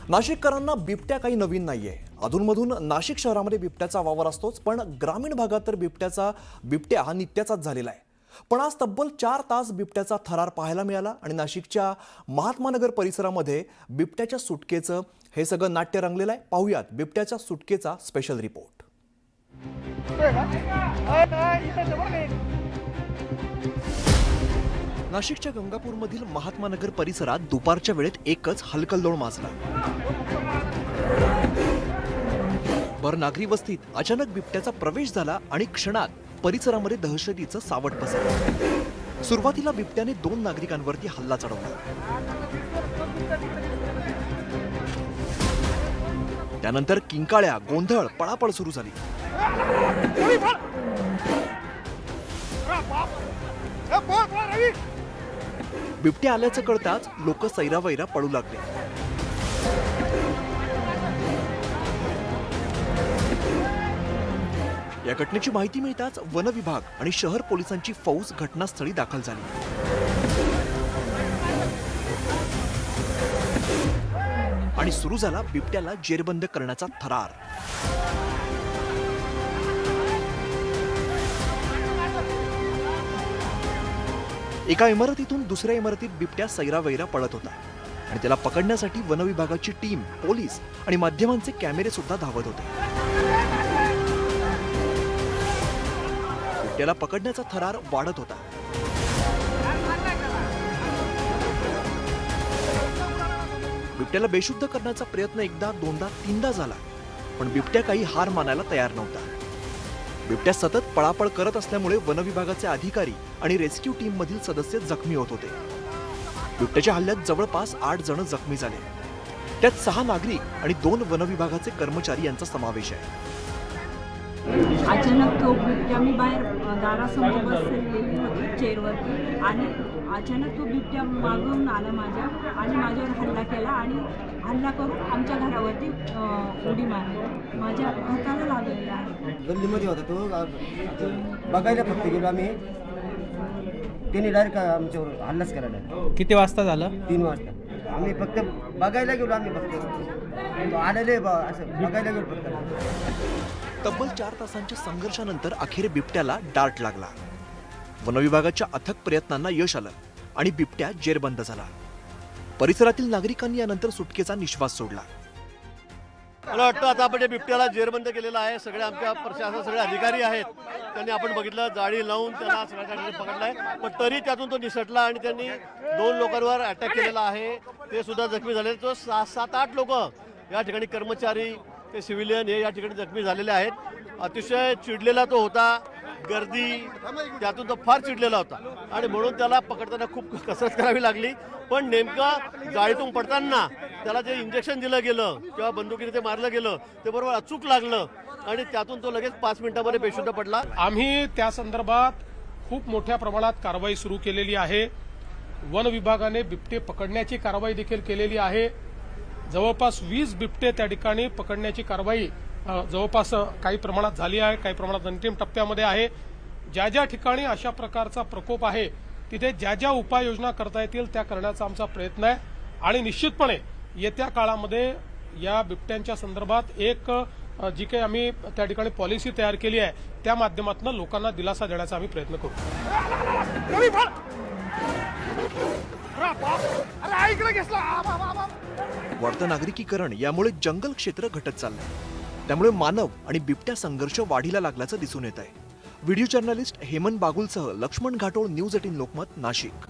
नाशिककरांना बिबट्या काही नवीन नाहीये। अधूनमधून नाशिक शहरामध्ये बिबट्याचा वावर असतोच, पण ग्रामीण भागात तर बिबट्या हा नित्याचाच झालेला आहे। पण आज तब्बल 4 तास बिबट्याचा थरार पाहायला मिळाला आणि नाशिकच्या महात्मानगर परिसरामध्ये बिबट्याच्या सुटकेचं हे सगळं नाट्य रंगलेलं आहे। पाहूयात बिबट्याच्या सुटकेचा स्पेशल रिपोर्ट। नाशिकच्या गंगापूरमधील महात्मानगर परिसरात दुपारच्या वेळेत एकच हलकल्लोळ माजला। भर नागरी वस्तीत अचानक बिबट्याचा प्रवेश झाला आणि क्षणात परिसरामध्ये दहशतीचं सावट पसरलं। सुरुवातीला बिबट्याने 2 नागरिकांवरती हल्ला चढवला, त्यानंतर किंकाळ्या, गोंधळ, पळापळ सुरू झाली। बिबट्या आल्याचं कळताच लोक सैरावैरा पळू लागले। या घटनेची माहिती मिळताच वन विभाग आणि शहर पोलिसांची फौज घटनास्थळी दाखल झाली आणि सुरू झाला बिबट्याला जेरबंद करण्याचा थरार। एका इमारतीतून दुसऱ्या इमारतीत बिबट्या सैरावैरा पळत होता आणि त्याला पकडण्यासाठी वन विभागाची टीम, पोलीस आणि माध्यमांचे कॅमेरे सुद्धा धावत होते। बिबट्याला पकडण्याचा थरार वाढत होता। बिबट्याला बेशुद्ध करण्याचा प्रयत्न एकदा, दोनदा, तीनदा झाला, पण बिबट्या काही हार मानायला तयार नव्हता। बिबट्या सतत पळापळ करत असल्यामुळे वन विभागाचे अधिकारी आणि रेस्क्यू टीम मधील सदस्य जखमी होत होते। बिबट्याच्या हल्ल्यात जवळपास 8 जण जखमी झाले, त्यात 6 नागरिक आणि 2 वन विभागाचे कर्मचारी यांचा समावेश आहे। अचानक तो बिबट्या, मी बाहेर दारासमोर बसलेली होती चेअरवरती, आणि अचानक तो बिबट्या मागून आला माझ्या आणि माझ्यावर हल्ला केला आणि हल्ला करून आमच्या घरावरती उडी मारली। माझ्या हाताला लागलेला आहे। गल्लीमध्ये होता तो, बघायला फक्त गेलो आम्ही, त्यांनी डायरेक्ट आमच्यावर हल्लाच करायला। किती वाजता झालं? 3 वाजता। आम्ही फक्त बघायला गेलो, आम्ही फक्त आलेले असं बघायला गेलो फक्त। तब्बल 4 तासांच्या संघर्षानंतर अखेर बिबट्याला डार्ट लागला। वन विभागाच्या अथक प्रयत्नांना यश आलं आणि बिबट्या जेरबंद झाला। परिसरातील नागरिकांनी यानंतर सुटकेचा निश्वास सोडला। मला वाटतं आता आपण बिबट्याला जेरबंद केलेला आहे। सगळे आमच्या प्रशासन, सगळे अधिकारी आहेत, त्यांनी आपण बघितलं जाळी लावून त्याला सगळ्या पकडलाय, पण तरी त्यातून तो निसटला आणि त्यांनी 2 लोकांवर अटॅक केलेला आहे, ते सुद्धा जखमी झाले। तो 7-8 लोक या ठिकाणी, कर्मचारी ते सिव्हिलियन हे या ठिकाणी जखमी झालेले आहेत। अतिशय चिडलेला तो होता, गर्दी त्यातून तो फार चिडलेला होता आणि म्हणून त्याला पकडताना खूप कसरत करावी लागली। पण नेमकं जाळीतून पडताना त्याला जे इंजेक्शन दिलं गेलं किंवा बंदुकीने ते मारलं गेलं ते बरोबर अचूक लागलं आणि त्यातून तो लगेच 5 मिनिटांमध्ये बेशुद्ध पडला। आम्ही त्या संदर्भात खूप मोठ्या प्रमाणात कारवाई सुरू केलेली आहे। वन विभागाने बिबटे पकडण्याची कारवाई देखील केलेली आहे। जवळपास 20 बिबटे त्या ठिकाणी पकडण्याची कारवाई जवळपास काही प्रमाणात झाली आहे, काही प्रमाणात अंतिम टप्प्यामध्ये आहे। ज्या ज्या ठिकाणी अशा प्रकारचा प्रकोप आहे तिथे ज्या ज्या उपाययोजना करता येतील त्या करण्याचा आमचा प्रयत्न आहे आणि निश्चितपणे येत्या काळामध्ये या बिबट्यांच्या संदर्भात एक जी काही आम्ही त्या ठिकाणी पॉलिसी तयार केली आहे त्या माध्यमातून लोकांना दिलासा देण्याचा आम्ही प्रयत्न करू। वाढतं नागरिकीकरण यामुळे जंगल क्षेत्र घटत चाललंय, त्यामुळे मानव आणि बिबट्या संघर्ष वाढीला लागल्याचं दिसून येत आहे। व्हिडिओ जर्नलिस्ट हेमंत बागुलसह लक्ष्मण घाटोळ, न्यूज 18 लोकमत, नाशिक।